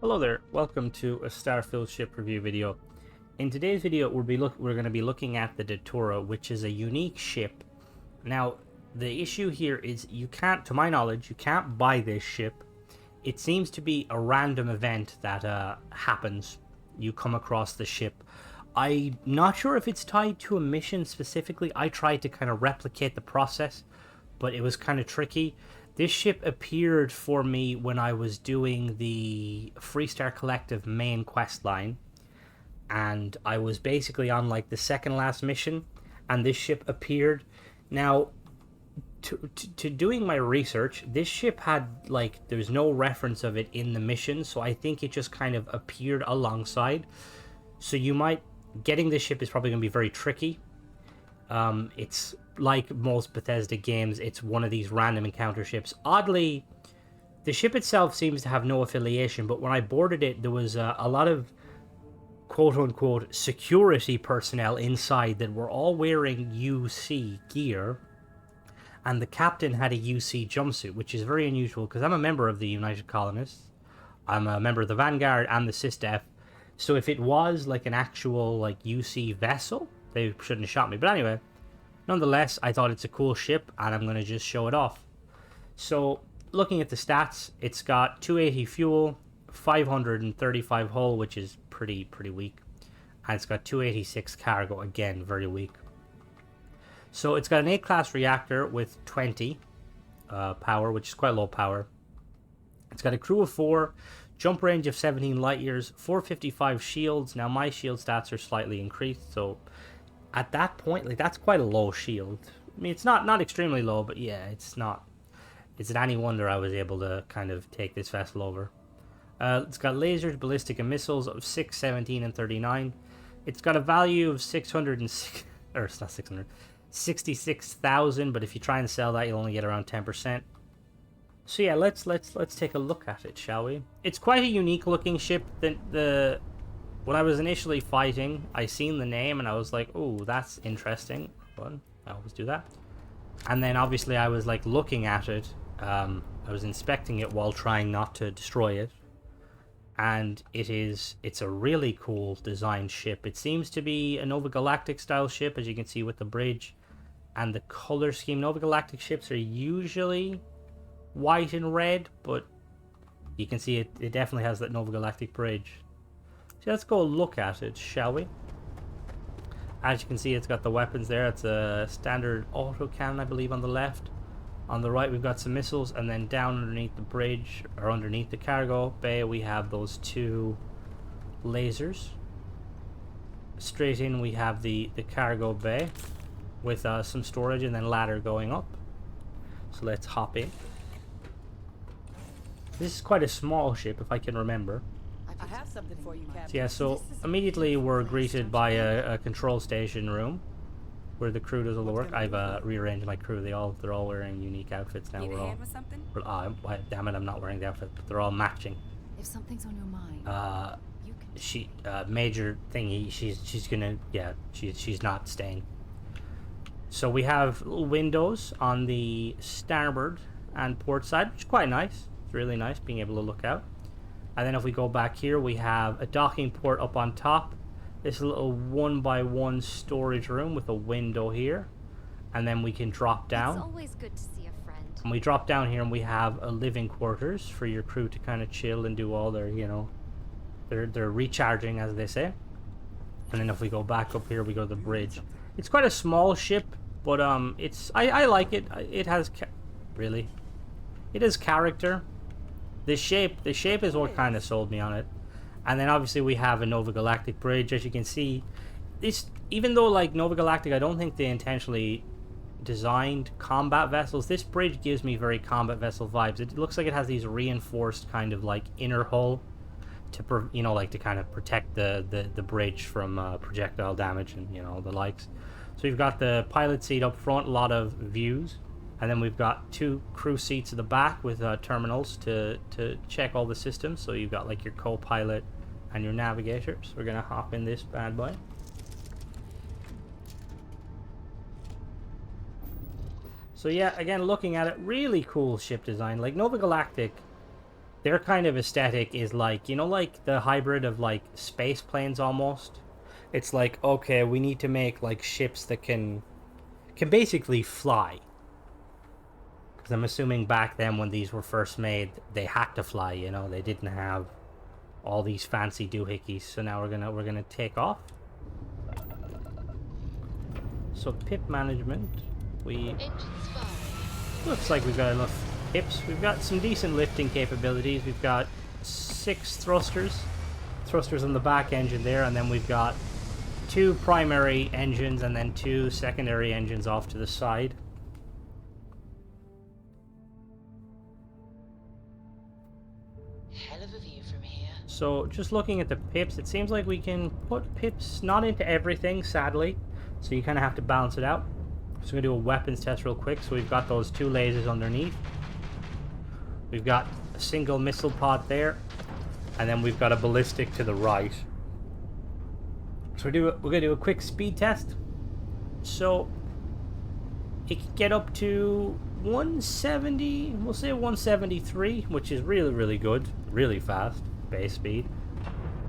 Hello there, welcome to a Starfield ship review video. In today's video, we're going to be looking at the Datura, which is a unique ship. Now, the issue here is you can't, to my knowledge, you can't buy this ship. It seems to be a random event that happens. You come across the ship. I'm not sure if it's tied to a mission specifically. I tried to kind of replicate the process, but it was kind of tricky. This ship appeared for me when I was doing the Freestar Collective main quest line, and I was basically on like the second last mission, and this ship appeared. Now, to doing my research, this ship had like there's no reference of it in the mission, so I think it just kind of appeared alongside. So you might getting this ship is probably going to be very tricky. It's like most Bethesda games, it's one of these random encounter ships. Oddly, the ship itself seems to have no affiliation, but when I boarded it, there was a lot of quote-unquote security personnel inside that were all wearing UC gear, and the captain had a UC jumpsuit, which is very unusual because I'm a member of the United Colonists. I'm a member of the Vanguard and the SysDef, so if it was like an actual like UC vessel, they shouldn't have shot me. But anyway, nonetheless, I thought it's a cool ship, and I'm going to just show it off. So, looking at the stats, it's got 280 fuel, 535 hull, which is pretty weak. And it's got 286 cargo, again, very weak. So, it's got an A-class reactor with 20 power, which is quite low power. It's got a crew of 4, jump range of 17 light years, 455 shields. Now, my shield stats are slightly increased, so at that point, like, that's quite a low shield. I mean, it's not extremely low, but yeah, it's not. Is it any wonder I was able to kind of take this vessel over? It's got lasers, ballistic, and missiles of 6, 17, and 39. It's got a value of 606, or it's not 600, 66,000. But if you try and sell that, you'll only get around 10%. So yeah, let's take a look at it, shall we? It's quite a unique looking ship. When I was initially fighting, I seen the name and I was like, oh, that's interesting. But I always do that. And then obviously I was like looking at it. I was inspecting it while trying not to destroy it. And it's a really cool designed ship. It seems to be a Nova Galactic style ship, as you can see with the bridge and the color scheme. Nova Galactic ships are usually white and red, but you can see it definitely has that Nova Galactic bridge. So let's go look at it, shall we? As you can see, it's got the weapons there. It's a standard auto cannon, I believe, on the left. On the right, we've got some missiles, and then down underneath the bridge, or underneath the cargo bay, we have those 2 lasers. Straight in, we have the cargo bay with some storage and then ladder going up. So let's hop in. This is quite a small ship, if I can remember. I have something for you, Captain. Yeah, so immediately we're greeted by a control station room where the crew does all the work. I've rearranged my crew. They're all wearing unique outfits now. Need a hand with something? Damn it, I'm not wearing the outfit, but they're all matching. If something's on your mind, you can. Major thingy. She's not staying. So we have little windows on the starboard and port side, which is quite nice. It's really nice being able to look out. And then if we go back here, we have a docking port up on top. This little 1x1 storage room with a window here. And then we can drop down. It's always good to see a friend. And we drop down here and we have a living quarters for your crew to kind of chill and do all their, they're recharging, as they say. And then if we go back up here, we go to the bridge. It's quite a small ship, but I like it. It has it has character. The shape is what kind of sold me on it. And then obviously we have a Nova Galactic bridge, as you can see. This, even though like Nova Galactic, I don't think they intentionally designed combat vessels, this bridge gives me very combat vessel vibes. It looks like it has these reinforced kind of like inner hull to to kind of protect the bridge from projectile damage and the likes. So we've got the pilot seat up front, a lot of views. And then we've got 2 crew seats at the back with terminals to check all the systems. So you've got like your co-pilot and your navigator. So we're gonna hop in this bad boy. So yeah, again, looking at it, really cool ship design. Like Nova Galactic, their kind of aesthetic is like, you know, like the hybrid of like space planes almost. It's like, okay, we need to make like ships that can basically fly. Because I'm assuming back then when these were first made, they had to fly, you know, they didn't have all these fancy doohickeys. So now we're gonna take off. So pip management, looks like we've got enough pips. We've got some decent lifting capabilities. We've got 6 thrusters on the back engine there, and then we've got 2 primary engines and then 2 secondary engines off to the side. Hell of a view from here. So just looking at the pips, it seems like we can put pips not into everything, sadly. So you kind of have to balance it out. So we're going to do a weapons test real quick. So we've got those 2 lasers underneath. We've got a single missile pod there. And then we've got a ballistic to the right. So we're going to do a quick speed test. So it can get up to 170, we'll say 173, which is really, really good. Really fast base speed.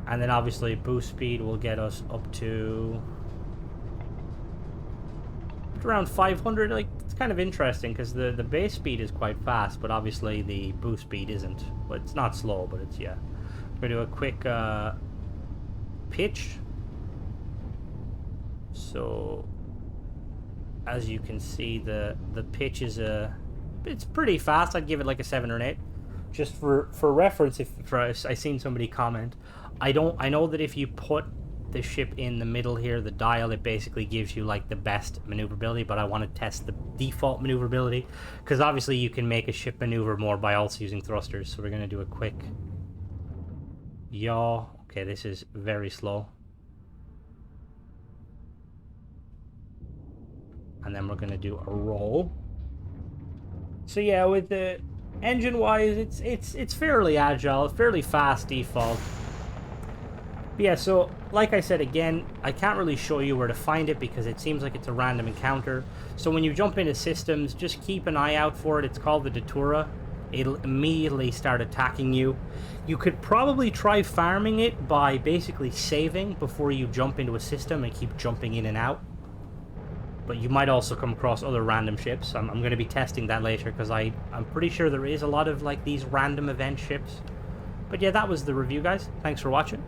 And then obviously boost speed will get us up to around 500. Like, it's kind of interesting because the base speed is quite fast, but obviously the boost speed isn't. But it's not slow, but it's, yeah. We're going to do a quick pitch. So as you can see, the pitch is it's pretty fast. I'd give it like a 7 or an 8. Just for reference, I seen somebody comment, I know that if you put the ship in the middle here, the dial, it basically gives you like the best maneuverability, but I want to test the default maneuverability because obviously you can make a ship maneuver more by also using thrusters. So we're going to do a quick yaw. Okay, this is very slow. And then we're going to do a roll. So yeah, with the engine wise, it's fairly agile, fairly fast default. But yeah, so like I said again, I can't really show you where to find it because it seems like it's a random encounter. So when you jump into systems, just keep an eye out for it. It's called the Datura. It'll immediately start attacking you. You could probably try farming it by basically saving before you jump into a system and keep jumping in and out. But you might also come across other random ships. I'm going to be testing that later because I'm pretty sure there is a lot of like these random event ships. But yeah, that was the review, guys. Thanks for watching.